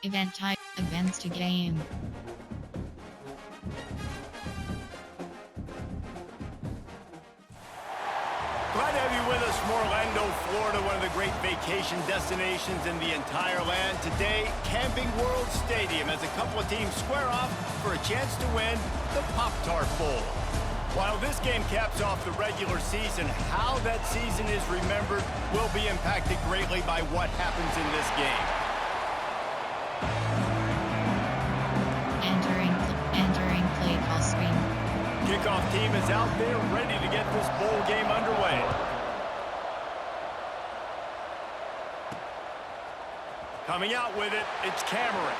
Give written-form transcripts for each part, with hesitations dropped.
Event type. Events to game. Glad to have you with us from Orlando, Florida, one of the great vacation destinations in the entire land. Today, Camping World Stadium as a couple of teams square off for a chance to win the Pop-Tart Bowl. While this game caps off the regular season, how that season is remembered will be impacted greatly by what happens in this game. Entering play call screen. Kickoff team is out there ready to get this bowl game underway. Coming out with it, it's Cameron.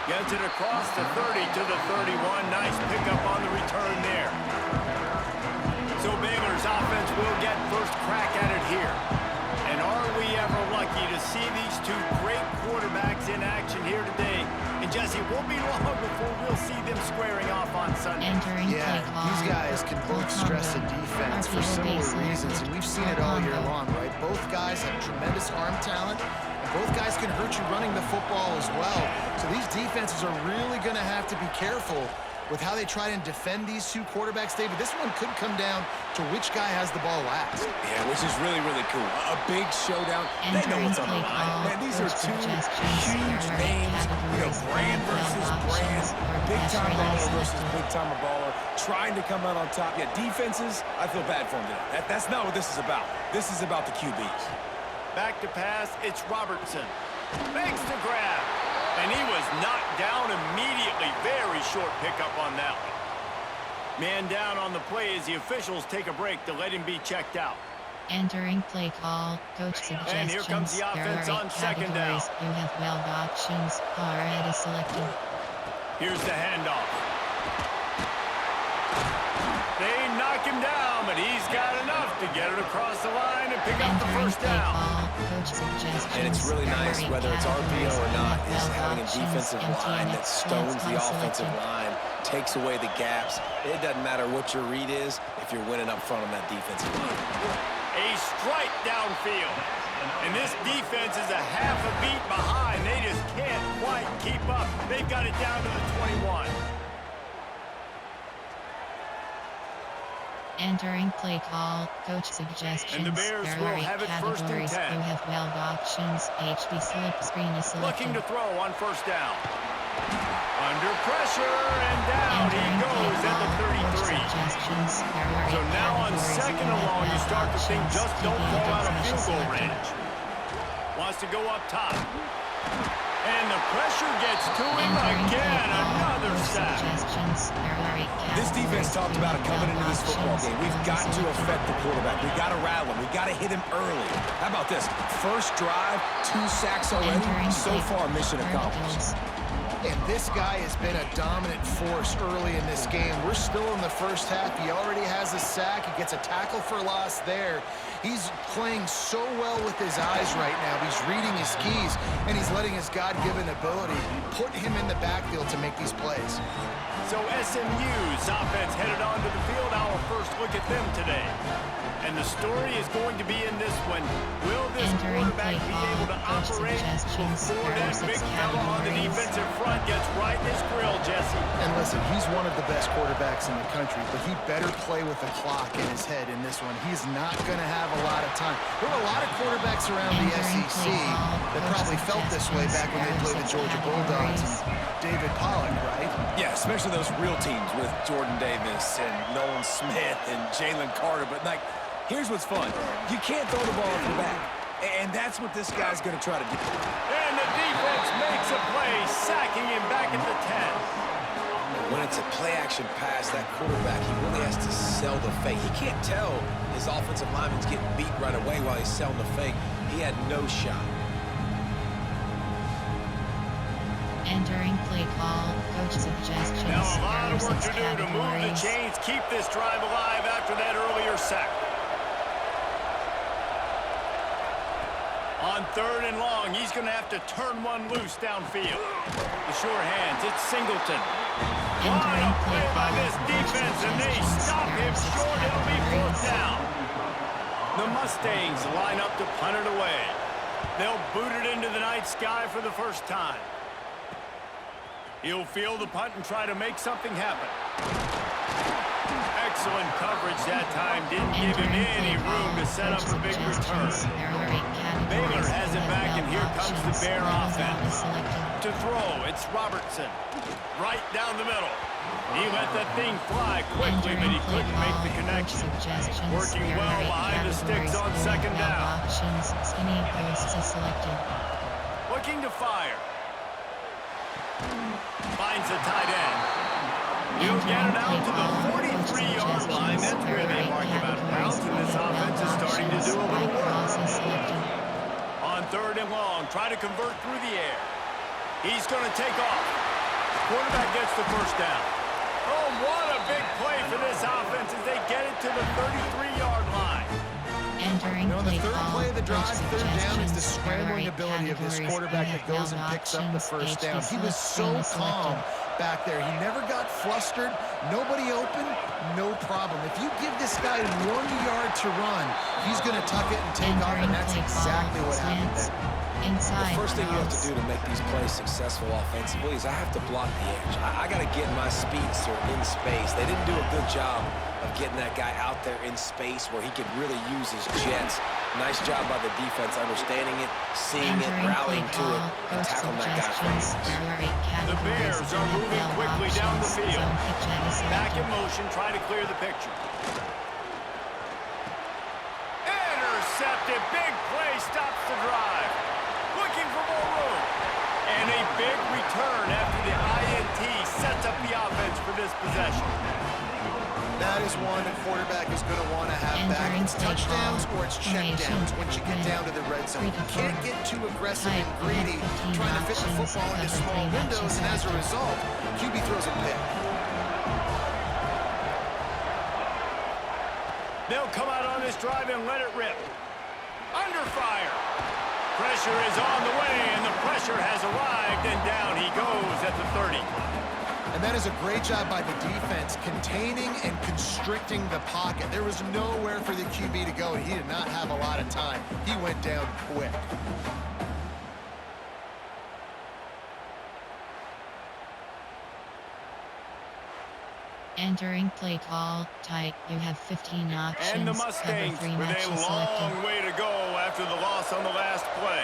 Gets it across the 30 to the 31. Nice pickup on the return there. So Baylor's offense will get first crack at it here. And are we ever lucky to see these two great quarterbacks in action here today? And Jesse, it won't be long before we'll see them squaring off on Sunday. Yeah, these guys can both stress the defense for similar reasons, and we've seen it all year long, right? Both guys have tremendous arm talent, and both guys can hurt you running the football as well. So these defenses are really going to have to be careful with how they try and defend these two quarterbacks. David, this one could come down to which guy has the ball last. Yeah, which is really, really cool. A big showdown. They know what's on the line. Man, these are two huge names. You know, brand versus brand. Big-time baller versus big-time baller. Trying to come out on top. Yeah, defenses, I feel bad for them today. That's not what this is about. This is about the QBs. Back to pass, it's Robertson. Makes the grab. And he was knocked down immediately. Very short pickup on that one. Man down on the play as the officials take a break to let him be checked out. Entering play call. Coach suggestions. And here comes the offense on second down. You have 12 options. Already selected. Here's the handoff. They knock him down, but he's got enough to get it across the line and pick up the first down. And it's really nice, whether it's RPO or not, is having a defensive line that stones the offensive line, takes away the gaps. It doesn't matter what your read is if you're winning up front on that defensive line. A strike downfield. And this defense is a half a beat behind. They just can't quite keep up. They've got it down to the 21. Entering play call. Coach suggestions. And the Bears will have it first and 10. You have 12 options. HB slip screen is selected. Looking to throw on first down. Under pressure and down he goes at the 33. So now on second and long, you start to think just don't fall out of field goal range. Wants to go up top. And the pressure gets to him again. Another sack. This defense talked about it coming into this football game. We've got to affect the quarterback. We've got to rattle him. We've got to hit him early. How about this? First drive, 2 sacks already. So far, mission accomplished. And this guy has been a dominant force early in this game. We're still in the first half. He already has a sack. He gets a tackle for loss there. He's playing so well with his eyes right now. He's reading his keys, and he's letting his God-given ability put him in the backfield to make these plays. So SMU's offense headed onto the field. Our first look at them today. And the story is going to be in this one. Will this quarterback be able to operate before that big fella on the defensive front gets right in his grill, Jesse? And listen, he's one of the best quarterbacks in the country, but he better play with the clock in his head in this one. He's not going to have a lot of time. There were a lot of quarterbacks around the SEC that probably felt this way back when they played the Georgia Bulldogs and David Pollock, right? Yeah, especially those real teams with Jordan Davis and Nolan Smith and Jalen Carter. But, like, here's what's fun. You can't throw the ball off the back. And that's what this guy's going to try to do. And the defense makes a play, sacking him back at the 10. When it's a play-action pass, that quarterback, he really has to sell the fake. He can't tell his offensive lineman's getting beat right away while he's selling the fake. He had no shot. Entering play call. Coach suggestions. Now a lot of work to do to move the chains, keep this drive alive after that earlier sack. On third and long, he's going to have to turn one loose downfield. The sure hands, it's Singleton. What a play by this defense, and they stop him short. It'll be fourth down. The Mustangs line up to punt it away. They'll boot it into the night sky for the first time. He'll field the punt and try to make something happen. Excellent coverage that time. Didn't give him any room to set up a big return. Baylor has it back, and here comes the Bear offense. To throw, it's Robertson. Right down the middle. He let that thing fly quickly, but he couldn't make the connection. Working well behind the sticks on second down. Looking to fire. Finds the tight end. He'll get it out to the 43-yard line. That's where they mark him out of bounds, and this offense is starting to do a little work. On third and long, try to convert through the air. He's going to take off. Quarterback gets the first down. Oh, what a big play for this offense as they get it to the 33-yard line. You know, the third play of the drive, third down, is the scrambling ability of this quarterback that goes and picks up the first down. He was so calm back there. He never got flustered. Nobody open, no problem. If you give this guy 1 yard to run, he's going to tuck it and take off, and that's exactly what happened there. The first thing you have to do to make these plays successful offensively is I have to block the edge. I got to get my speedster in space. They didn't do a good job of getting that guy out there in space where he could really use his jets. Nice job by the defense understanding it, seeing it, rallying to it, and tackling that guy first. The Bears are moving quickly down the field. Back in motion, trying to clear the picture. Intercepted. Big play stops the drive. Looking for more room. And a big return after the INT sets up the offense for this possession. That is one a quarterback is going to want to have back. It's touchdowns or it's checkdowns once you get down to the red zone. You can't get too aggressive and greedy trying to fit the football into small windows, and as a result, QB throws a pick. They'll come out on this drive and let it rip. Under fire. Pressure is on the way, and the pressure has arrived, and down he goes at the 30. And that is a great job by the defense, containing and constricting the pocket. There was nowhere for the QB to go, and he did not have a lot of time. He went down quick. Entering play call, tight. You have 15 options. And the Mustangs with a long way to go after the loss on the last play.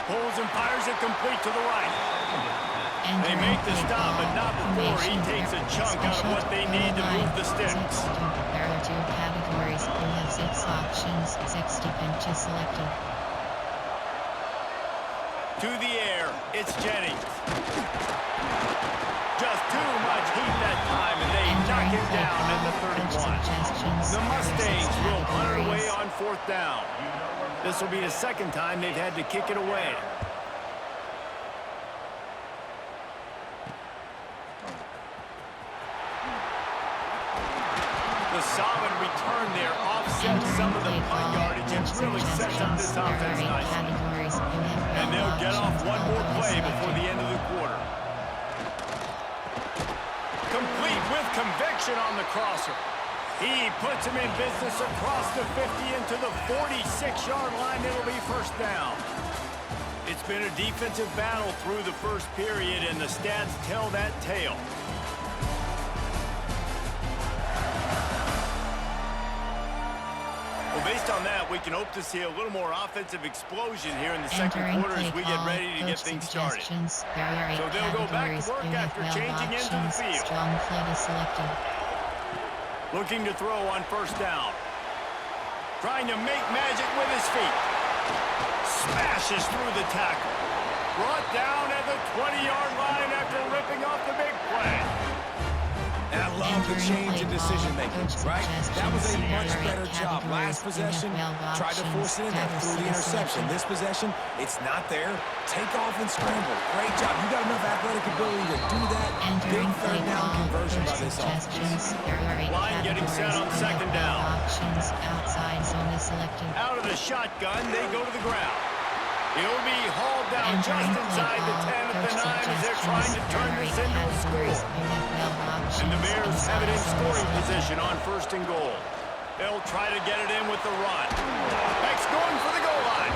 Pulls and fires it complete to the right. They make the stop, but not before he takes a chunk out of what they need to move the sticks. There are 2 categories. You have 6 options, 60 pinches selected. To the air, it's Jennings. Just too much heat that time, and they knock him down at the 31. The Mustangs will punt it away on fourth down. This will be the second time they've had to kick it away. The solid return there offsets some of the punt yardage and really sets up this offense nicely. And they'll get off one more play before the end of the quarter. Complete with conviction on the crosser. He puts him in business across the 50 into the 46-yard line. It'll be first down. It's been a defensive battle through the first period, and the stats tell that tale. Well, based on that, we can hope to see a little more offensive explosion here in the second quarter as we get ready to get things started. So they'll go back to work after changing into the field. Looking to throw on first down. Trying to make magic with his feet. Smashes through the tackle. Brought down at the 20-yard line after ripping off the big play. And I love the change in decision-making, right? That was a much better job. Last possession, tried to force it in there through the interception. This possession, it's not there. Take off and scramble. Great job. You got enough athletic ability to do that. Big third down conversion by this offense. Line getting set on second down. Out of the shotgun, they go to the ground. He'll be hauled down just inside the 10 at the 9 as they're trying to turn this into a score. And the Bears have it in scoring position on first and goal. They'll try to get it in with the run. Beck's going for the goal line.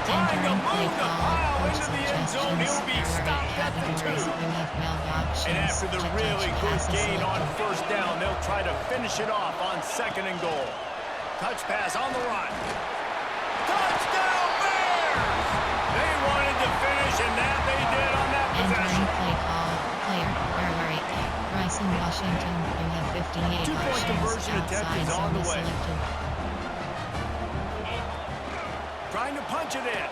Trying to move the pile into the end zone. He'll be stopped at the 2. And after the really good gain on first down, they'll try to finish it off on 2nd and goal. Touch pass on the run. Touchdown Bears! They wanted to finish, and that they did on that possession. Entering play call, player, Bryson Washington, you have 58 Two-point conversion attempt is on the way. Selected. Trying to punch it in.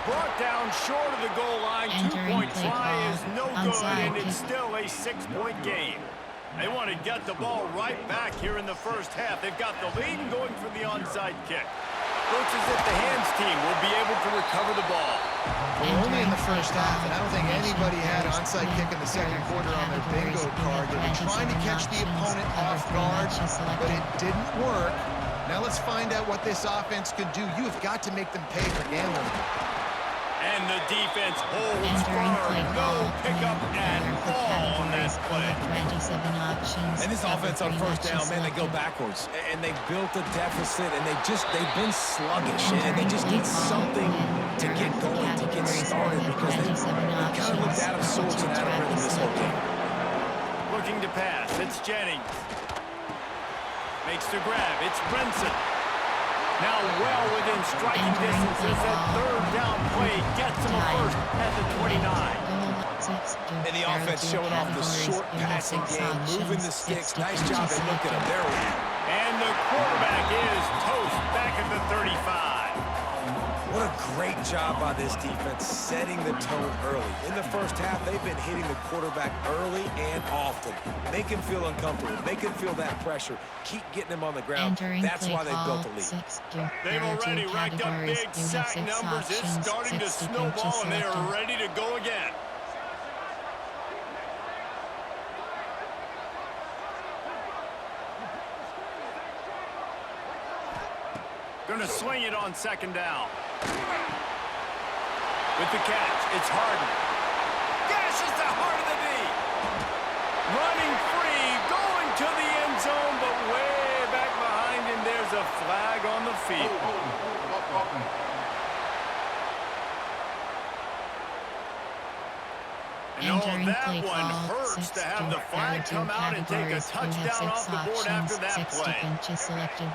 Brought down short of the goal line. Entering 2-point play try call, is no good, onside and it's kick. still a 6-point game. They want to get the ball right back here in the first half. They've got the lead and going for the onside kick. Looks as if the hands team will be able to recover the ball. We're only in the first half, and I don't think anybody had an onside kick in the second quarter on their bingo card. They were trying to catch the opponent off guard, but it didn't work. Now let's find out what this offense could do. You have got to make them pay for gambling. And the defense holds Entering play firm. call, No pickup at all on that play. 27 options. And this offense on first down, man, they go backwards. And they built a deficit, and they've been sluggish. And they just need something to get going, to get started, because they kind of looked out of sorts and out of rhythm this whole game. Looking to pass. It's Jennings. Makes the grab. It's Brinson. Now well within striking distance as that 3rd down play gets him a first at the 29. And the offense showing off the short passing game, moving the sticks. Nice job. They look at him. There we go. And the quarterback is toast back at the 35. What a great job by this defense setting the tone early. In the first half, they've been hitting the quarterback early and often. Make him feel uncomfortable. Make him feel that pressure. Keep getting him on the ground. That's why they built the lead. They've already racked up big sack numbers. It's starting to snowball, and they are ready to go again. Going to swing it on 2nd down. With the catch, it's Harden. Gashes the heart of the D. Running free, going to the end zone, but way back behind him, there's a flag on the field. And that one hurts to have the flag come out and take a touchdown off the board after that play. Selected.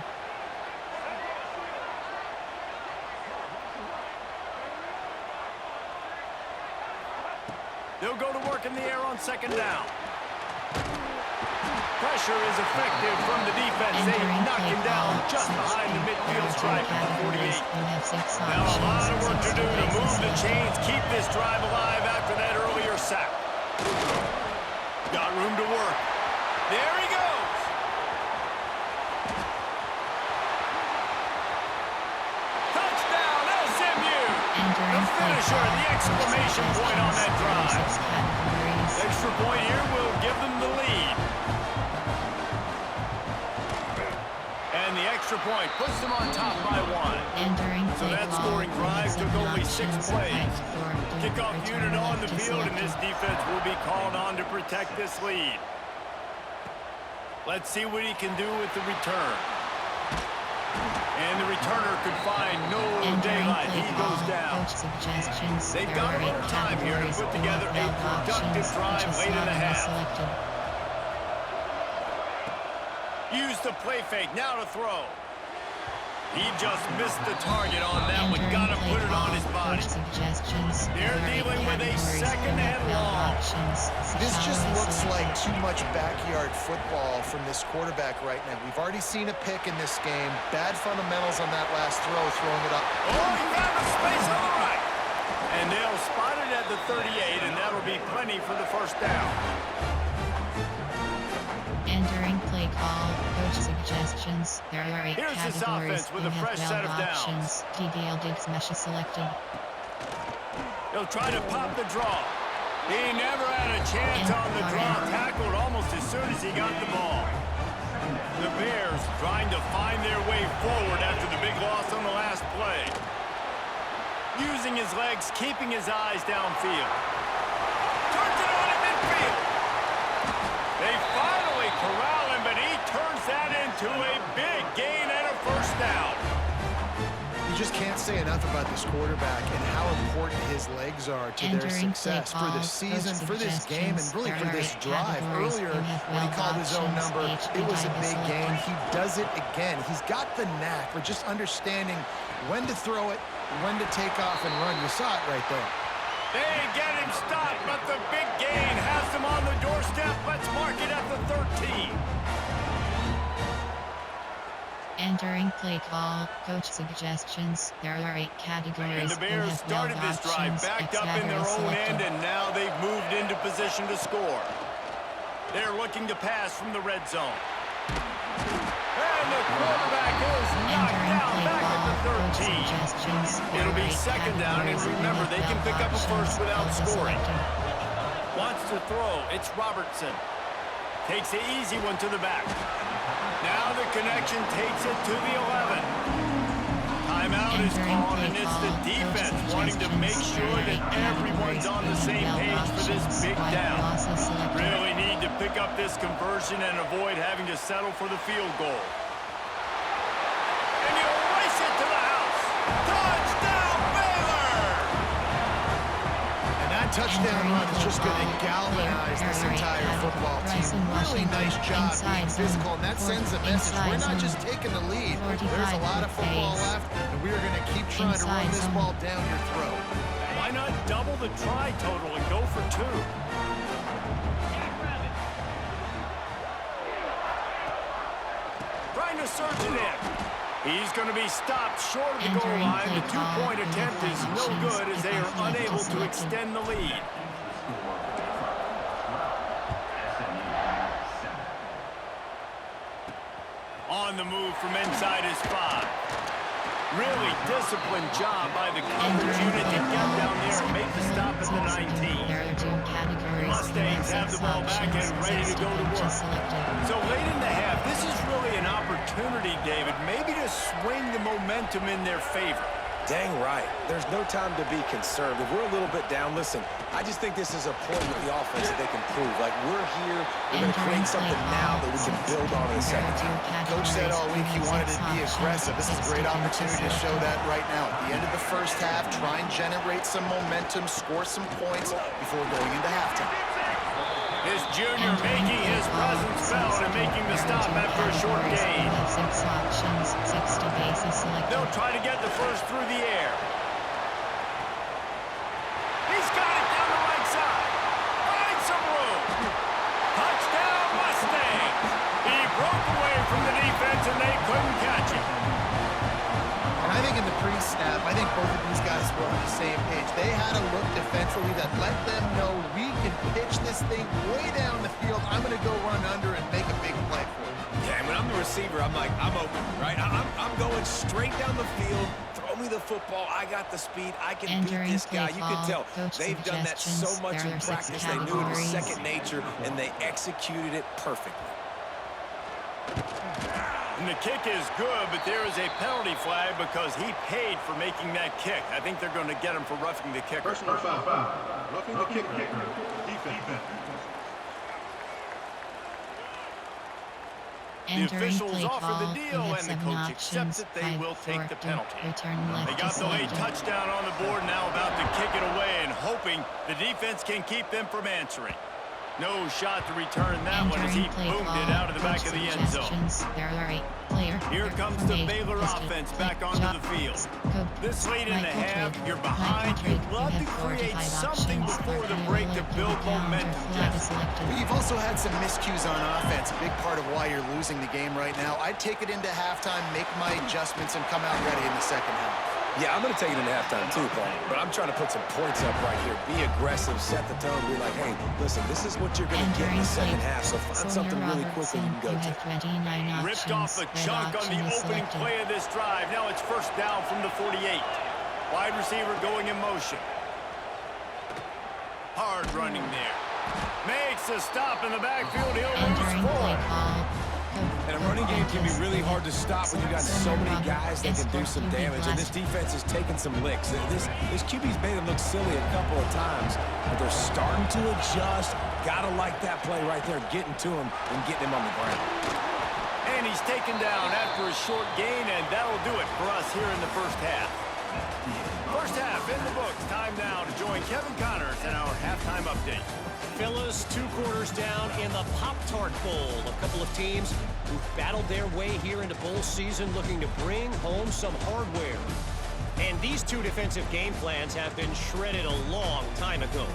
They'll go to work in the air on 2nd down. Pressure is effective from the defense. They knock him down just behind the midfield stripe at the 48. Now a lot of work to do to move the chains, keep this drive alive after that earlier sack. Got room to work. There he goes. Touchdown, SMU. The finisher, the exclamation point on that drive. Extra point here will give them the lead. And the extra point puts them on top by 1. So that scoring drive took only 6 plays. Kickoff unit on the field, and this defense will be called on to protect this lead. Let's see what he can do with the return. And the returner could find no daylight. He goes down. They've got a little time here to put together a productive drive late in the half. Use the play fake, now to throw. He just missed the target on that one. Got to put it on his body. They're dealing with a 2nd and long. This just looks like too much backyard football from this quarterback right now. We've already seen a pick in this game. Bad fundamentals on that last throw, throwing it up. Oh, he found a space on the right. And they'll spot it at the 38, and that'll be plenty for the first down. Entering play call, coach suggestions. There are 8 Here's this categories. offense with You a fresh have set of 12 downs. options. TDL Diggs mesh is selected. He'll try to pop the draw. He never had a chance on the draw. Tackled almost as soon as he got the ball. The Bears trying to find their way forward after the big loss on the last play. Using his legs, keeping his eyes downfield. Turns it on in midfield. They finally corral him, but he turns that into a big gain You just can't say enough about this quarterback and how important his legs are to their success for the season, for this game, and really for this drive. Earlier, when he called his own number, it was a big game. He does it again. He's got the knack for just understanding when to throw it, when to take off and run. You saw it right there. They get him stopped, but the big gain has him on the doorstep. Let's mark it at the 13. Entering play call, coach suggestions. There are 8 categories. And the Bears started this drive backed up in their own end, and now they've moved into position to score. They're looking to pass from the red zone. And the quarterback is knocked down back at the 13. It'll be second down, and remember, they can pick up a first without scoring. Wants to throw. It's Robertson. Takes the easy one to the back. Now the connection takes it to the 11. Timeout is called, and it's the defense wanting to make sure that everyone's on the same page for this big down. Really need to pick up this conversion and avoid having to settle for the field goal. And you race it to the house. Touchdown, Baylor! And that touchdown run is just going to galvanize this entire football team. Really nice job being physical, and that sends a message. We're not just taking the lead. There's a lot of football left, and we are going to keep trying to run this ball down your throat. Why not double the try total and go for 2? Trying to surge it in. He's going to be stopped short of the goal line. The 2-point attempt is no good as they are unable to extend the lead. On the move from inside his 5. Really disciplined job by the coverage unit to get down there and make the stop at the 19. Mustangs have the ball back and ready to go to work. So late in the half, this is really an opportunity, David, maybe to swing the momentum in their favor. Dang right. There's no time to be concerned. If we're a little bit down, listen, I just think this is a point with the offense that they can prove. Like, we're here, we're going to create something now that we can build on in the second half. Coach said all week he wanted to be aggressive. This is a great opportunity to show that right now. At the end of the first half, try and generate some momentum, score some points before going into halftime. This junior making his presence felt and making the stop after a short gain. They'll try to get the first through the air. He's got it down the right side. Finds some room. Touchdown, Mustangs. He broke away from the defense and they couldn't catch him. And I think in the pre-snap, I think both of these guys were on the same page. They had a look defensively that let them know we can pitch this thing way down the field. I'm going to go run under and make a big play for it. Yeah, and when I'm the receiver, I'm like, I'm open, right? I'm going straight down the field. Throw me the football. I got the speed. I can beat this guy. You can tell they've done that so much in practice. They knew it was second nature, and they executed it perfectly. And the kick is good, but there is a penalty flag because he paid for making that kick. I think they're going to get him for roughing the kicker. Personal foul. Roughing the kicker. Defense. The officials offer the deal, and the coach accepts it. They will take the penalty. They got the late touchdown on the board, now about to kick it away and hoping the defense can keep them from answering. No shot to return that one as he boomed it out of the back of the end zone. Here comes the Baylor offense back onto the field. This late in the half, you're behind. You'd love to create something before the break to build momentum, Jesse. But you've also had some miscues on offense, a big part of why you're losing the game right now. I'd take it into halftime, make my adjustments, and come out ready in the second half. Yeah, I'm going to take it into halftime too, Paul. But I'm trying to put some points up right here. Be aggressive, set the tone, be like, hey, listen, this is what you're going to get in the second half, so find something really quickly you can go to. Ripped off the chunk on the opening play of this drive. Now it's first down from the 48. Wide receiver going in motion. Hard running there. Makes a stop in the backfield. He'll lose 4. And a running game can be really hard to stop when you got so many guys that can do some damage. And this defense is taking some licks. This QB's made them look silly a couple of times, but they're starting to adjust. Gotta like that play right there, getting to him and getting him on the ground. And And he's taken down after a short gain, and that'll do it for us here in the first half. First half in the books. Time now to join Kevin Connors in our halftime update. Phyllis, 2 quarters down in the Pop-Tart Bowl. A couple of teams who've battled their way here into bowl season looking to bring home some hardware. And these 2 defensive game plans have been shredded a long time ago.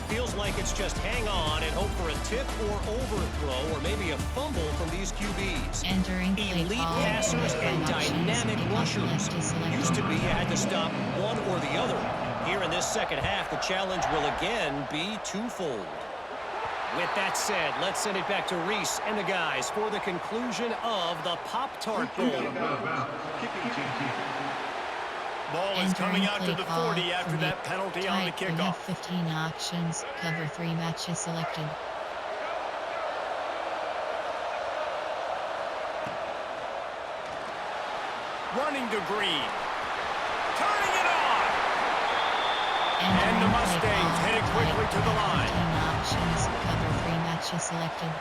Feels like it's just hang on and hope for a tip or overthrow or maybe a fumble from these QBs. Entering Elite passers and dynamic rushers. Used to be you had to stop one or the other. Here in this second half, the challenge will again be twofold. With that said, let's send it back to Reese and the guys for the conclusion of the Pop-Tart Bowl. Kicking team. Ball is coming out to the 40 after that penalty on the We have kickoff. 15 options. Cover 3 matches selected. Running to Green. Turning it on. And the Mustangs hit it quickly to the line. 15 options. Cover 3 matches selected.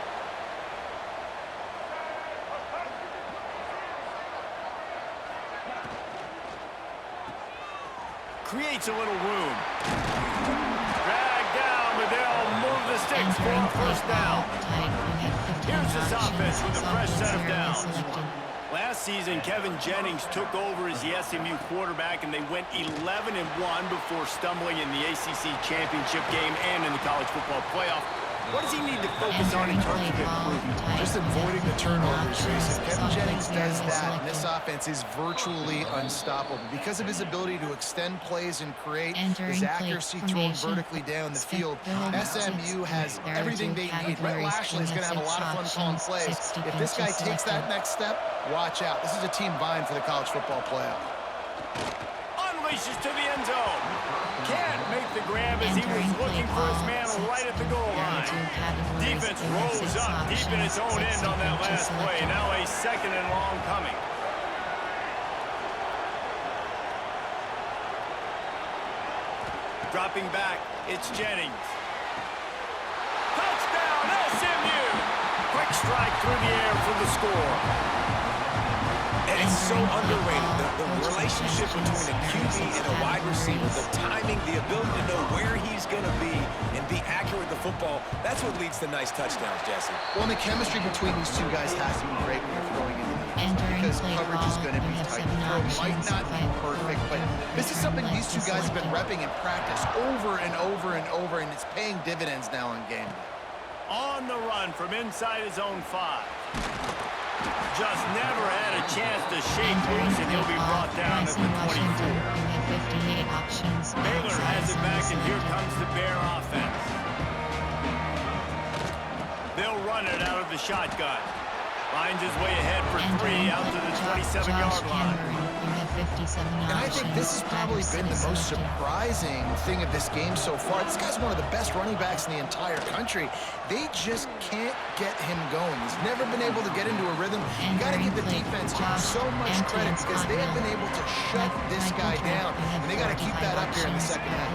Creates a little room. Drag down, but they'll move the sticks for a first down. Here's this offense with a fresh set of downs. Last season, Kevin Jennings took over as the SMU quarterback, and they went 11-1 before stumbling in the ACC championship game and in the college football playoff. What does he need to focus on in terms of improvement? Just avoiding the turnovers, Reese. If Kevin Jennings does that, and this offense is virtually unstoppable because of his ability to extend plays and create his accuracy throwing vertically down the field. SMU has everything they need. Rhett Lashley is going to have a lot of fun calling plays. If this guy takes that next step, watch out. This is a team vying for the college football playoff. Unleashes to the end zone. Can't make the grab as he was looking for his man right at the goal line. Defense rolls up deep in its own end on that last play. Now a second and long coming. Dropping back, it's Jennings. Touchdown, SMU! Quick strike through the air for the score. And it's so underrated, the relationship between a QB and a wide receiver, the timing, the ability to know where he's going to be and be accurate with the football, that's what leads to nice touchdowns, Jesse. Well, and the chemistry between these 2 guys has to be great when you're throwing into the because coverage is going to be tight. The throw might not be perfect, but this is something these 2 guys have been repping in practice over and over and over, and it's paying dividends now on game day. On the run from inside his own 5. Just never had a chance to shake loose, and he'll be brought down at the 24. Baylor has it back, and here comes the Bear offense. They'll run it out of the shotgun. Finds his way ahead for 3 out to the 27-yard line. And I think this has probably been the most surprising thing of this game so far. This guy's one of the best running backs in the entire country. They just can't get him going. He's never been able to get into a rhythm. You got to give the defense so much credit because they have been able to shut this guy down. And they got to keep that up here in the second half.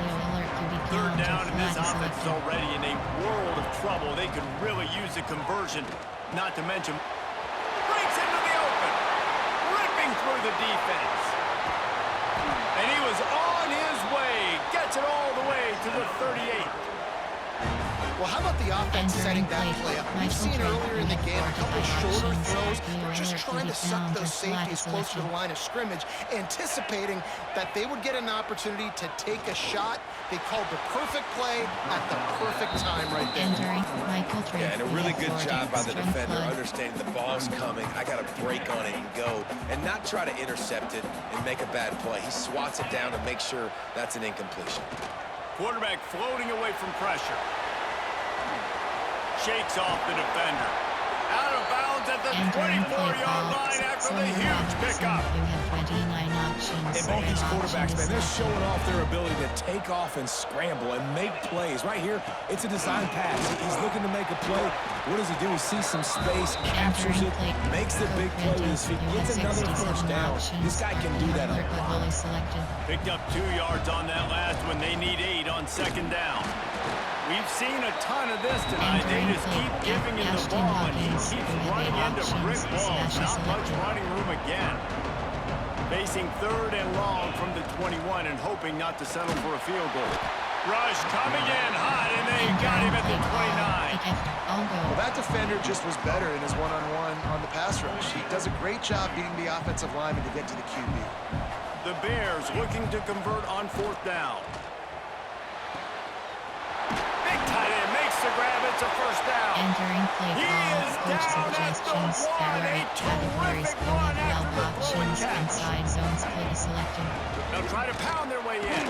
Third down, and this offense is already in a world of trouble. They could really use a conversion, not to mention breaks into the open, ripping through the defense. And he was on his way, gets it all the way to the 38. Well, how about the offense setting that play up? We've seen earlier in the game a couple shorter throws. They're just trying to suck those safeties closer to the line of scrimmage, anticipating that they would get an opportunity to take a shot. They called the perfect play at the perfect time right there. Yeah, and a really good job by the defender, understanding the ball's coming. I got to break on it and go, and not try to intercept it and make a bad play. He swats it down to make sure that's an incompletion. Quarterback floating away from pressure. Shakes off the defender. Out of bounds at the 24-yard line after the huge pickup. And both these quarterbacks, man, they're showing off their ability to take off and scramble and make plays. Right here, it's a design pass. He's looking to make a play. What does he do? He sees some space, captures it, makes the big play with his feet, gets another first down. This guy can do that a lot. Picked up 2 yards on that last one. They need 8 on second down. We've seen a ton of this tonight. They just keep giving him the ball, and he keeps running into brick walls. Not much running room again. Facing 3rd and long from the 21 and hoping not to settle for a field goal. Rush coming in hot, and they got him at the 29. Well, that defender just was better in his one-on-one on the pass rush. He does a great job beating the offensive lineman to get to the QB. The Bears looking to convert on 4th down. Big tight end makes the grab. It's a first down. Entering play He call, is coach down at suggestions. the There are 8 1. categories. Terrific run Only 12 after the throw and options. catch. Inside zones play selected. They'll try to pound their way in.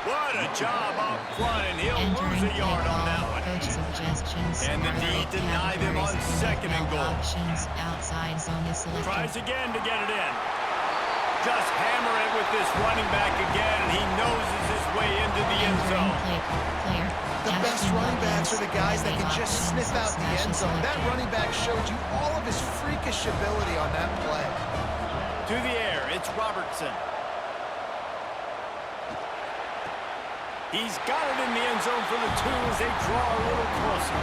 What a job up front, and he'll lose Entering a yard play on that call, one. coach suggestions. And the There are D 8 deny them on categories. 2nd and Only 12 goal. options. Outside zone is selected. Tries again to get it in. Just hammer it with this running back again, and he noses his way into the end Entering zone. play player. The best Ashton running backs are the guys that can Loggins. just sniff out the end zone. That running back showed you all of his freakish ability on that play. To the air, it's Robertson. He's got it in the end zone for the 2 as they draw a little closer.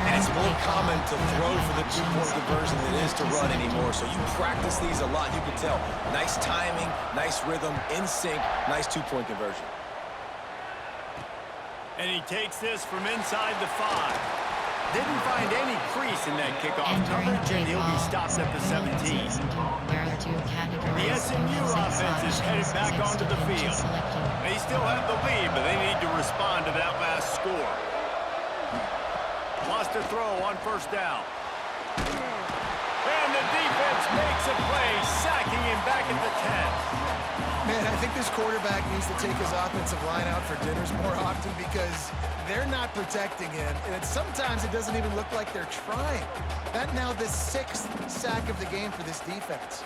And it's more common to throw for the 2-point conversion than it is to run anymore. So you practice these a lot. You can tell. Nice timing, nice rhythm, in sync, nice 2-point conversion. And he takes this from inside the 5. Didn't find any crease in that kickoff coverage, and he'll be stopped at the 17. The SMU offense is headed back onto the field. They still have the lead, but they need to respond to that last score. Lost a throw on 1st down. And the defense makes a play, sacking him back at the 10. Man, I think this quarterback needs to take his offensive line out for dinners more often because they're not protecting him. And sometimes it doesn't even look like they're trying. That now the 6th sack of the game for this defense.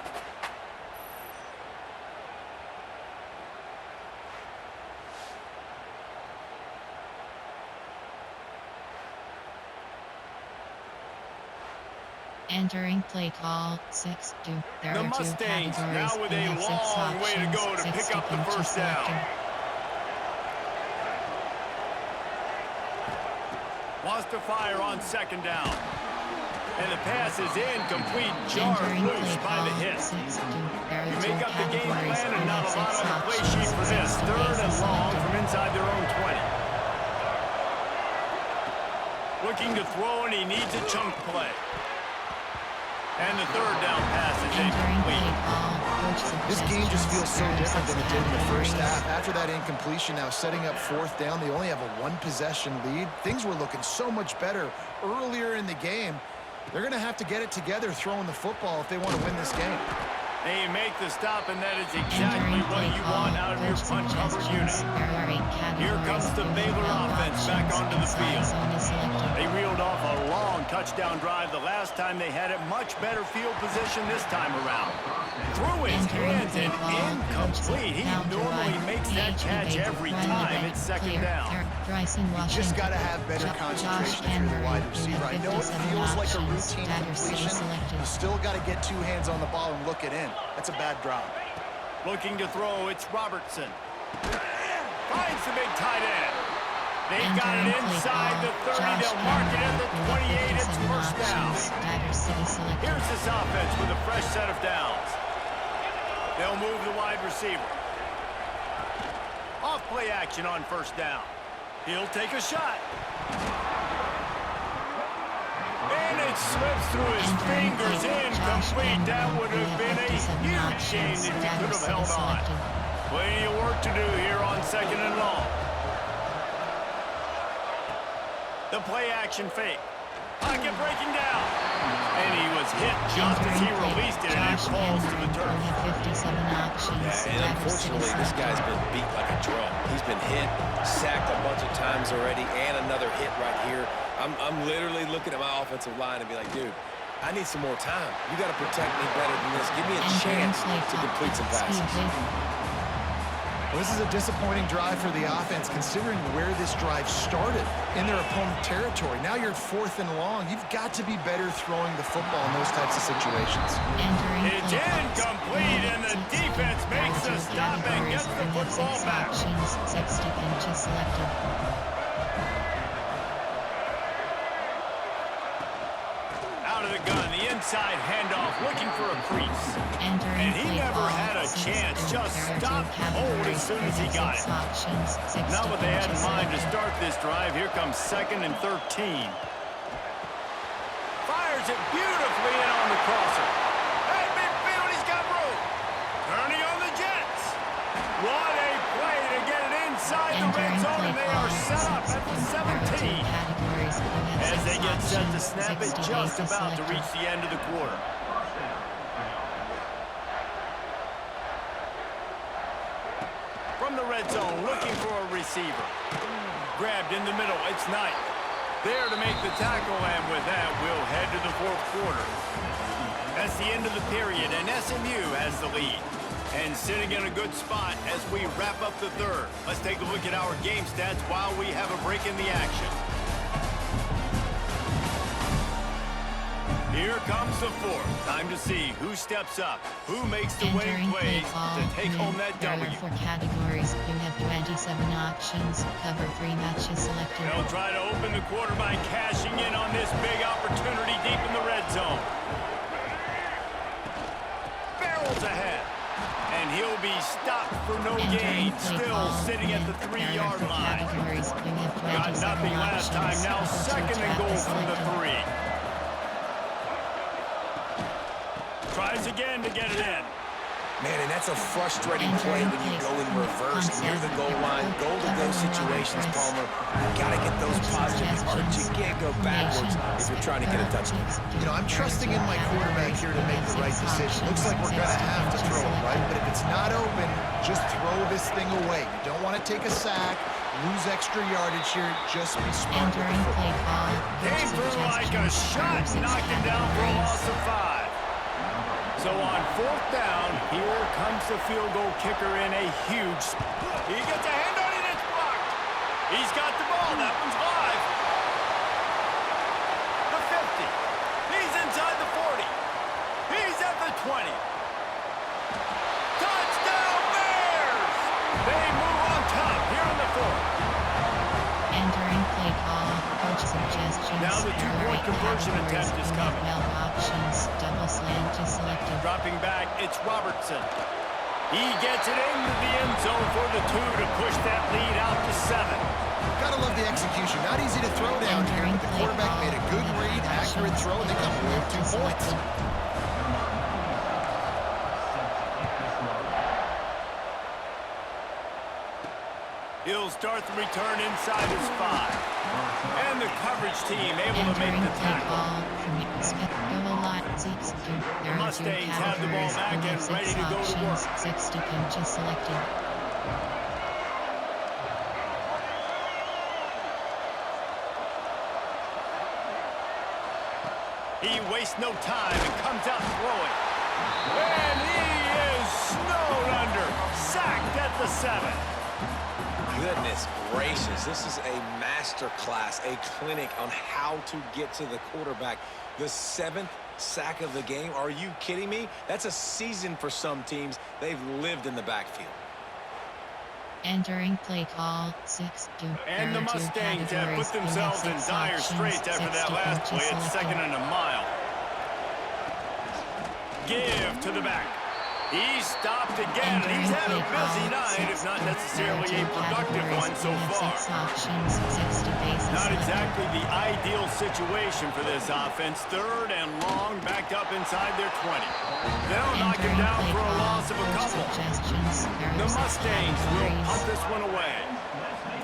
Entering play call 6-2. There The are 2 Mustangs categories. now with a They have 6 long way to options. go to 6 pick up the seconds first down. selected. Wants to fire on 2nd down. And the pass is incomplete. Jar Entering loose play by the call hit. 6-2. There You are 2 make up the game categories. plan They and not have a lot 6 on the play options. sheet for this. 6 3rd and bases long selected. from inside their own 20. Looking to throw, and he needs a chunk play. And the 3rd down pass is Entering play incomplete. call coach This game just feels so suggestions. different than it did in the first Categories. half. After that incompletion, now setting up 4th down, they only have a 1-possession lead. Things were looking so much better earlier in the game. They're going to have to get it together throwing the football if they want to win this game. They make the stop, and that is exactly Entering what play you call want out of your coach punt cover unit. suggestions. There are 8 Here categories. comes the They have Baylor 12 offense back options. onto the Inside field. zone is selected. They reeled off a long touchdown drive the last time they had it. Much better field position this time around. Through his Entering hands play and call, incomplete. He coach normally drive. makes that catch every time. It's 2nd down. Bryson Washington. Just got to have better concentration if you're the wide receiver. I know it feels like a routine completion. You still got to get 2 hands on the ball and look it in. That's a bad drop. Looking to throw, it's Robertson. Finds the big tight end. They got it inside the 30. They'll mark it at the 28. It's 1st down. Here's this offense with a fresh set of downs. They'll move the wide receiver. Off play action on 1st down. He'll take a shot. And it slips through his fingers. Incomplete. That would have been a huge gain if he could have held on. Plenty of work to do here on 2nd and long. The play action fake. Pocket breaking down. And he was hit just as he released it, and it falls to the turf. Yeah, and unfortunately, this guy's been beat like a drum. He's been hit, sacked a bunch of times already, and another hit right here. I'm literally looking at my offensive line and be like, dude, I need some more time. You got to protect me better than this. Give me a chance to complete some passes. Well, this is a disappointing drive for the offense, considering where this drive started, in their opponent territory. Now you're at 4th and long. You've got to be better throwing the football in those types of situations. It's incomplete, and the defense makes a stop and gets the football back. inside handoff, looking for a crease. Entering And he play never call, had a 6 chance, to just there are stopped 2 cold as categories. soon as he We got have 6 it. options, 60 Not what they had in punches mind to selected. start this drive. Here comes 2nd and 13. Fires it beautifully in on the crosser. Hey, midfield, he's got room. Turning on the Jets. What a play to get it inside the red Entering zone, play and they call, are set up 6 at the there are 2 17. categories. We have As 6 they get set to options, snap it 60 just bases about to selected. reach the end of the quarter. From the red zone, looking for a receiver. Grabbed in the middle, it's Knight. There to make the tackle, and with that, we'll head to the 4th quarter. That's the end of the period, and SMU has the lead. And sitting in a good spot as we wrap up the 3rd. Let's take a look at our game stats while we have a break in the action. Here comes the 4th. Time to see who steps up, who makes the winning Entering play plays call, to take home that there W. are 4 categories. You have 27 options. Cover 3 matches selected. They'll try to open the quarter by cashing in on this big opportunity deep in the red zone. Barrels ahead. And he'll be stopped for no Entering gain. play Still call, sitting at the there are 3-yard 4 line. categories. You have Got 27 nothing last time. options. Now Cover 2 2nd and goal trap from the selected. 3. Tries again to get it in. Man, and that's a frustrating play when you go in reverse near the goal line. Goal-to-go situations, Palmer. You got to get those positive yards. You can't go backwards if you're trying to get a touchdown. You know, I'm trusting in my quarterback here to make the right decision. Looks like we're going to have to throw it, right? But if it's not open, just throw this thing away. You don't want to take a sack, lose extra yardage here. Just be smart with the Entering play football. call. Came through like a shot, knocked him down for a loss of 5. So on 4th down, here comes the field goal kicker in a huge... He gets a hand on it, it's blocked. He's got the ball, that one's live. The 50. He's inside the 40. He's at the 20. Touchdown Bears! They move on top here in the 4th. Entering play call. Coach suggestions. Now the 2-point conversion attempt is coming. 12 options. Double slant is selected. Dropping back, it's Robertson. He gets it into the end zone for the 2 to push that lead out to 7. Gotta love the execution. Not easy to throw down here, but the quarterback made a good read, accurate throw, and they come away with 2 points. He'll start the return inside his 5. And the coverage team able to make the tackle. The Mustangs have the ball back and ready to go to work. 60 punches selected. He wastes no time and comes out throwing. And he is snowed under. Sacked at the 7. Goodness gracious, this is a master class, a clinic on how to get to the quarterback. The 7th sack of the game, are you kidding me? That's a season for some teams. They've lived in the backfield. Entering play call, 6 to And the Mustangs have put themselves in dire straits after that last play at 2nd and a mile. Give to the back. He's stopped again, and he's had a busy night, if not necessarily a productive one so far. Not exactly the ideal situation for this offense. 3rd and long, backed up inside their 20. They'll knock him down for a loss of a couple. The Mustangs will punt this one away.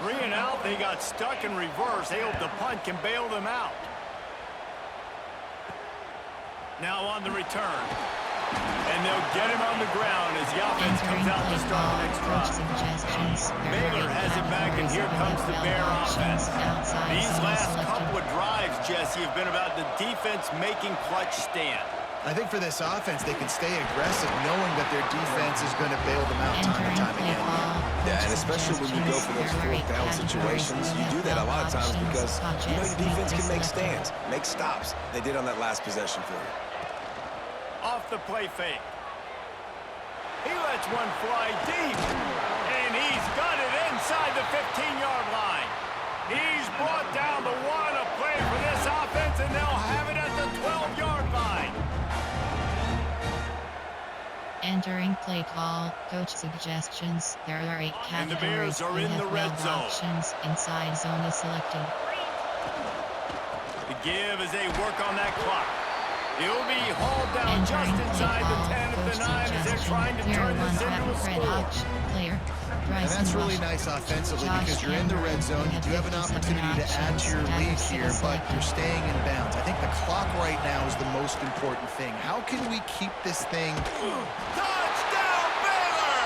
3 and out, they got stuck in reverse. They hope the punt can bail them out. Now on the return. And they'll get him on the ground as the offense comes out to start the next drive. Baylor has it back, and here comes the Bear offense. These last couple of drives, Jesse, have been about the defense making clutch stand. I think for this offense, they can stay aggressive knowing that their defense is going to bail them out time and time again. Yeah, and especially when you go for those 4th down situations, you do that a lot of times because you know your defense can make stands, make stops. They did on that last possession for you. Off the play fake. He lets one fly deep. And he's got it inside the 15-yard line. He's brought down the one, a play for this offense, and they'll have it at the 12-yard line. Entering play call, coach suggestions. There are 8 And the categories. Bears are You in have the red 12 zone. options. Inside zone is selected. The give as they work on that clock. He'll be hauled down just Entering inside play the call, 10 of the coach 9 as they're suggestion. trying to Player turn this 1 into a red score. option. Player. And Bryson that's really Washington. nice offensively Josh because you're in the red zone. You do have an 57 opportunity to add to your options. lead Dagger here, but selected. you're staying in bounds. I think the clock right now is the most important thing. How can we keep this thing? Touchdown, Baylor!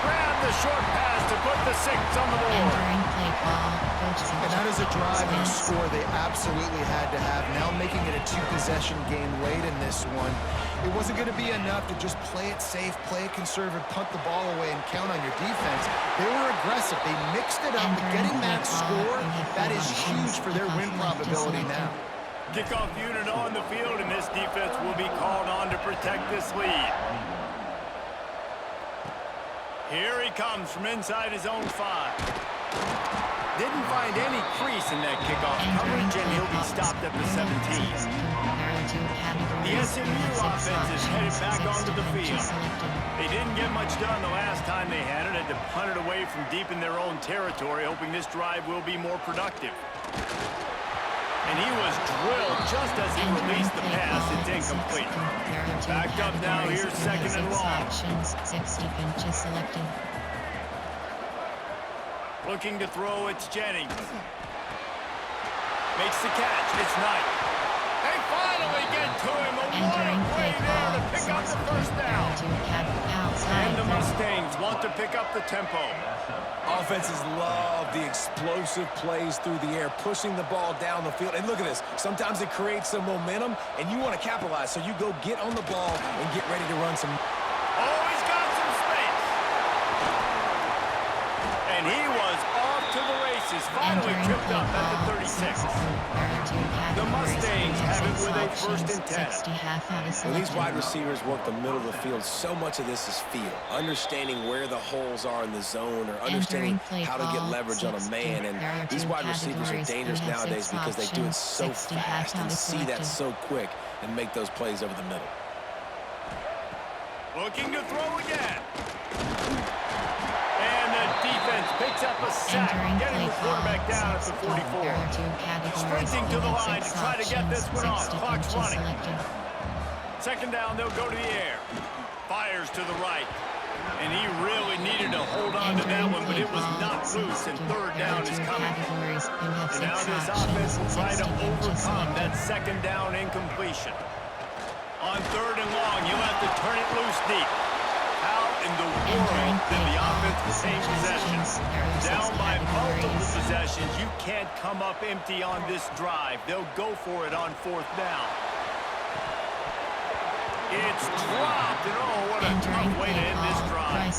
Grab the short pass to put the 6 on the board. Entering play call, coach And that is a drive and a suggestions. score they absolutely had to have. Now making it a 2-possession game late in this one. It wasn't going to be enough to just play it safe, play it conservative, punt the ball away, and count on your defense. They were aggressive. They mixed it up. But getting that score, that is huge for their win probability now. Kickoff unit on the field, and this defense will be called on to protect this lead. Here he comes from inside his own 5. Didn't find any crease in that kickoff coverage, and he'll be stopped at the 17. The SMU offense is headed back onto the field. They didn't get much done the last time they had it. Had to punt it away from deep in their own territory, hoping this drive will be more productive. And he was drilled just as he released the pass. It's incomplete. Backed up now. Here's 2nd and long. 60 pinches selected. Looking to throw, it's Jennings. Makes the catch. It's Knight. They finally get to him. A Entering wide play play there to call. pick up the first down. And the Mustangs want to pick up the tempo. Offenses love the explosive plays through the air, pushing the ball down the field. And look at this. Sometimes it creates some momentum, and you want to capitalize. So you go get on the ball and get ready to run some. Oh, he's got some space. And he was off to the races. Finally tripped up at the 36. The Mustangs have it with a 1st and 10. When these wide receivers work the middle of the field, so much of this is feel. Understanding where the holes are in the zone or understanding how to get leverage on a man. And these wide receivers are dangerous nowadays because they do it so fast and see that so quick and make those plays over the middle. Looking to throw again. And the defense picks up a sack, getting the quarterback down at the 44. Sprinting to the line to try to get this one off. Clock's running. 2nd down, they'll go to the air. Fires to the right. And he really needed to hold on to that one, but it was not loose, and 3rd down is coming. And now this offense will try to overcome that 2nd down incompletion. On 3rd and long, you'll have to turn it loose deep. How in the world did the offense retain possession? Down by multiple possessions, you can't come up empty on this drive. They'll go for it on 4th down. It's dropped, and oh, what a tough way to end this drive.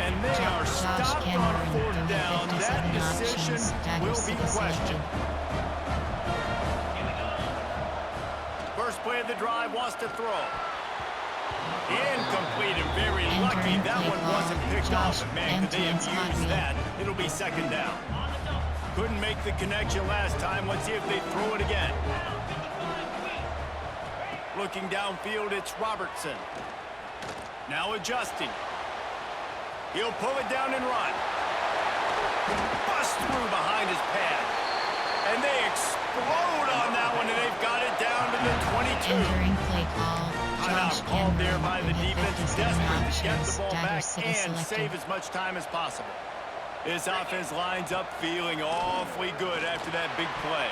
And they are stopped on 4th down. That decision will be questioned. First play of the drive, wants to throw. Incomplete and very lucky. That one wasn't picked off, but man, could they have used that. It'll be 2nd down. Couldn't make the connection last time. Let's see if they throw it again. Looking downfield, it's Robertson. Now adjusting. He'll pull it down and run. Bust through behind his pad. And they explode on that one, and they've got it down to the 22. Timeout called there by the defense, desperate to get the ball back and save as much time as possible. This offense lines up feeling awfully good after that big play.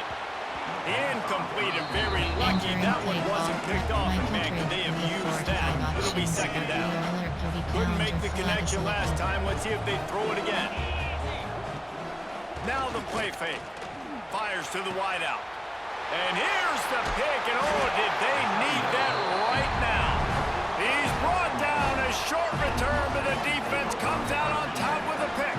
Incomplete and very lucky. That one wasn't picked off, and man, could they have used that. It'll be 2nd down. Couldn't make the connection last time. Let's see if they throw it again. Now the play fake. Fires to the wideout. And here's the pick, and oh, did they need that right now. He's brought down. A short return, but the defense comes out on top with a pick.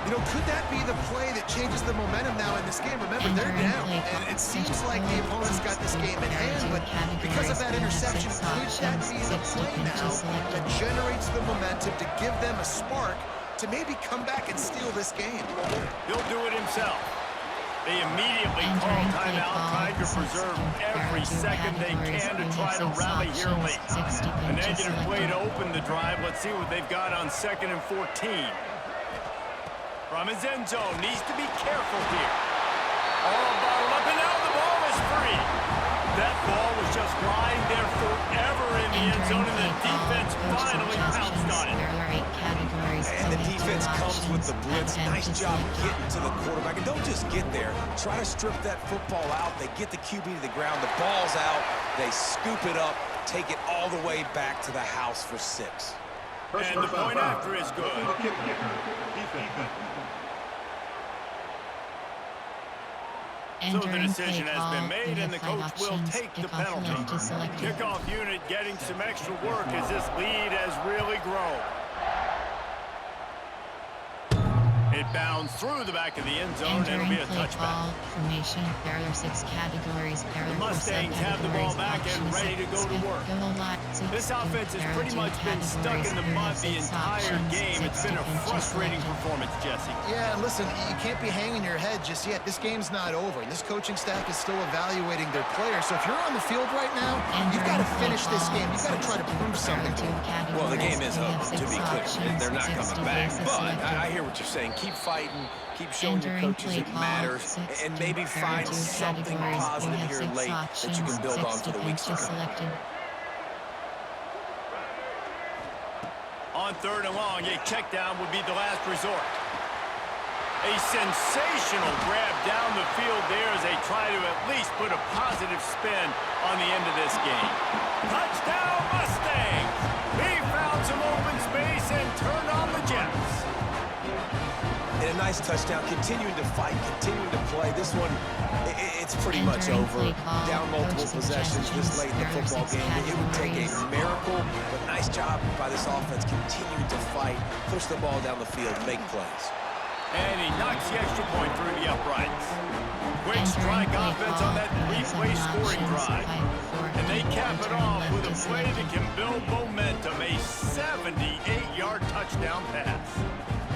You know, could that be the play that changes the momentum now in this game? Remember, they're down, and it seems like the opponents got this game in hand, but because of that interception, could that be the play now that generates the momentum to give them a spark to maybe come back and steal this game? He'll do it himself. They immediately call timeout, trying to preserve every second they can to try to rally here late. A negative play to open the drive. Let's see what they've got on 2nd and 14. From his end zone, needs to be careful here. All bottled up, and now the ball is free. That ball was just lying there forever in the end zone, and the defense finally pounced on it. And the defense comes with the blitz. Nice job getting to the quarterback. And don't just get there. Try to strip that football out. They get the QB to the ground. The ball's out. They scoop it up, take it all the way back to the house for 6. And the point after is good. So the decision has been made, and the coach will take the penalty. Kickoff unit getting some extra work as this lead has really grown. It bounds through the back of the end zone, and it'll be a touchback. Formation. There are 6 categories. The Mustangs have the ball back and ready to go to work. This offense has pretty much been stuck in the mud the entire game. It's been a frustrating performance, Jesse. Yeah, and listen, you can't be hanging your head just yet. This game's not over. This coaching staff is still evaluating their players. So if you're on the field right now, you've got to finish this game. You've got to try to prove something. Well, the game is over, to be clear. They're not coming back. But I hear what you're saying. Keep fighting, keep showing your coaches it matters, and maybe find something positive here late that you can build on for the weeks to come. On 3rd and long, a check down would be the last resort. A sensational grab down the field there as they try to at least put a positive spin on the end of this game. Touchdown, Mustangs! He found some open space and turned on the Jets. And a nice touchdown, continuing to fight, continuing to play. This one, it's pretty much over. Down multiple possessions this late in the football game. It would take a miracle, but nice job by this offense continuing to fight, push the ball down the field, make plays. And he knocks the extra point through the uprights. Quick strike offense on that 3-play scoring drive. And they cap it off with a play that can build momentum, a 78-yard touchdown pass.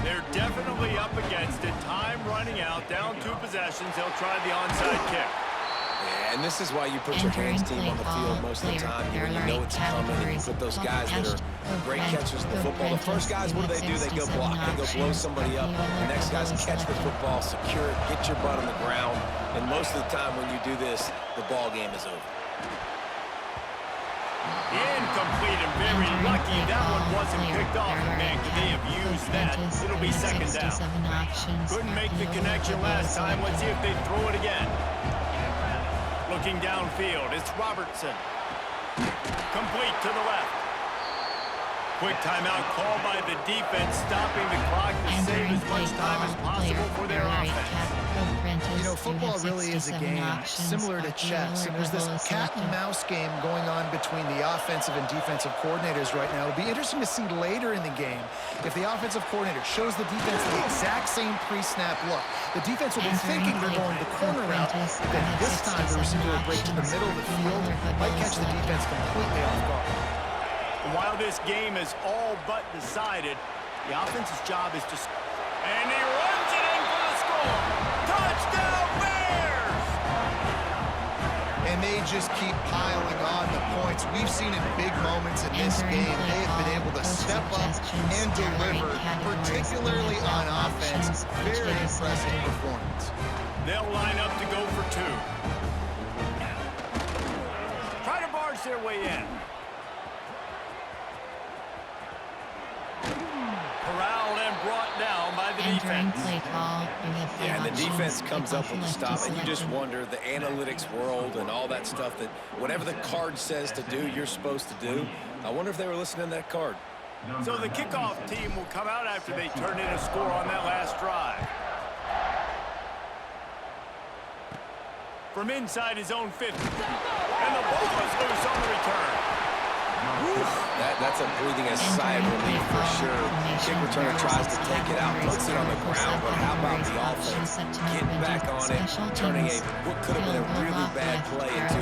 They're definitely up against it. Time running out, down 2 possessions. They'll try the onside kick. Yeah, and this is why you put your hands team on the field most of the time. When you know it's coming, and you put those guys that are great catchers of the football. The first guys, what do? They go block. They go blow somebody up. The next guys catch the football, secure it, get your butt on the ground. And most of the time when you do this, the ball game is over. Incomplete, and very lucky that one wasn't picked off. And man, could they have used that? It'll be 2nd down. Couldn't make the connection last time. Let's see if they throw it again. Looking downfield, it's Robertson. Complete to the left. Quick timeout called by the defense, stopping the clock to save as much time as possible for their offense. You know, football really is a game similar to chess, and there's this cat-and-mouse game going on between the offensive and defensive coordinators right now. It'll be interesting to see later in the game if the offensive coordinator shows the defense the exact same pre-snap look. The defense will be thinking they're going the corner route, then this time the receiver will break to the middle of the field, might catch the defense completely off guard. While this game is all but decided, the offense's job is to... And he runs it in for the score! Touchdown, Bears! And they just keep piling on the points. We've seen in big moments in this game, they have been able to step up and deliver, particularly on offense. Very impressive performance. They'll line up to go for 2. Try to barge their way in. Corralled and brought down by the defense. Yeah, and the defense comes up with the stop, and you just wonder, the analytics world and all that stuff, that whatever the card says to do, you're supposed to do. I wonder if they were listening to that card. So the kickoff team will come out after they turn in a score on that last drive. From inside his own 50. And the ball is loose on the return. That's a breathing a sigh of relief for sure. Kick returner tries to take it out, puts it on the ground, but how about the offense getting back on it, turning what could have been a really bad play into,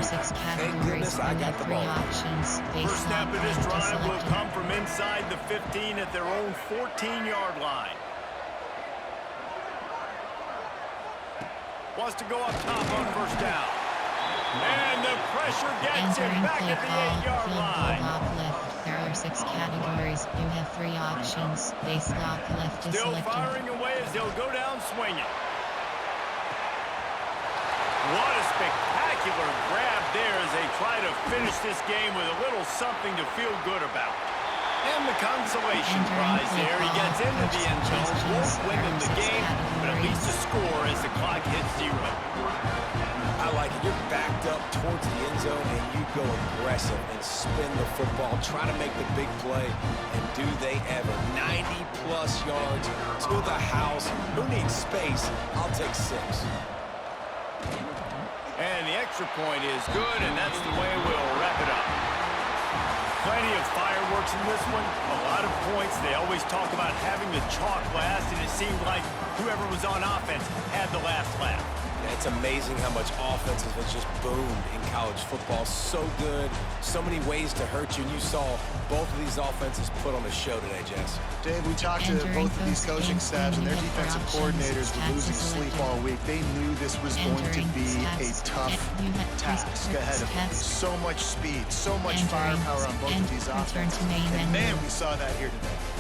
thank goodness I got the ball. First snap of this drive will come from inside the 15 at their own 14-yard line. Wants to go up top on first down. And the pressure gets him Entering back play at the call, 8-yard field line. goal uplift. There are 6 categories. You have 3 options. Base lock left is Still selected. firing away as they'll go down swinging. What a spectacular grab there as they try to finish this game with a little something to feel good about. And the consolation prize there. He gets into the end zone. Won't win them the game, but at least a score as the clock hits 0. I like it. You're backed up towards the end zone, and you go aggressive and spin the football, try to make the big play, and do they ever. 90-plus yards to the house. Who needs space? I'll take 6. And the extra point is good, and that's the way we'll wrap it up. Plenty of fireworks in this one, a lot of points. They always talk about having the chalk last, and it seemed like whoever was on offense had the last laugh. Yeah, it's amazing how much offense has just boomed in college football. So good, so many ways to hurt you, and you saw both of these offenses put on a show today, Jess. Dave, we talked to both of these coaching staffs, and their defensive coordinators were losing sleep all week. They knew this was going to be a tough task ahead of them. So much speed, so much firepower on both of these offenses. And man, we saw that here today.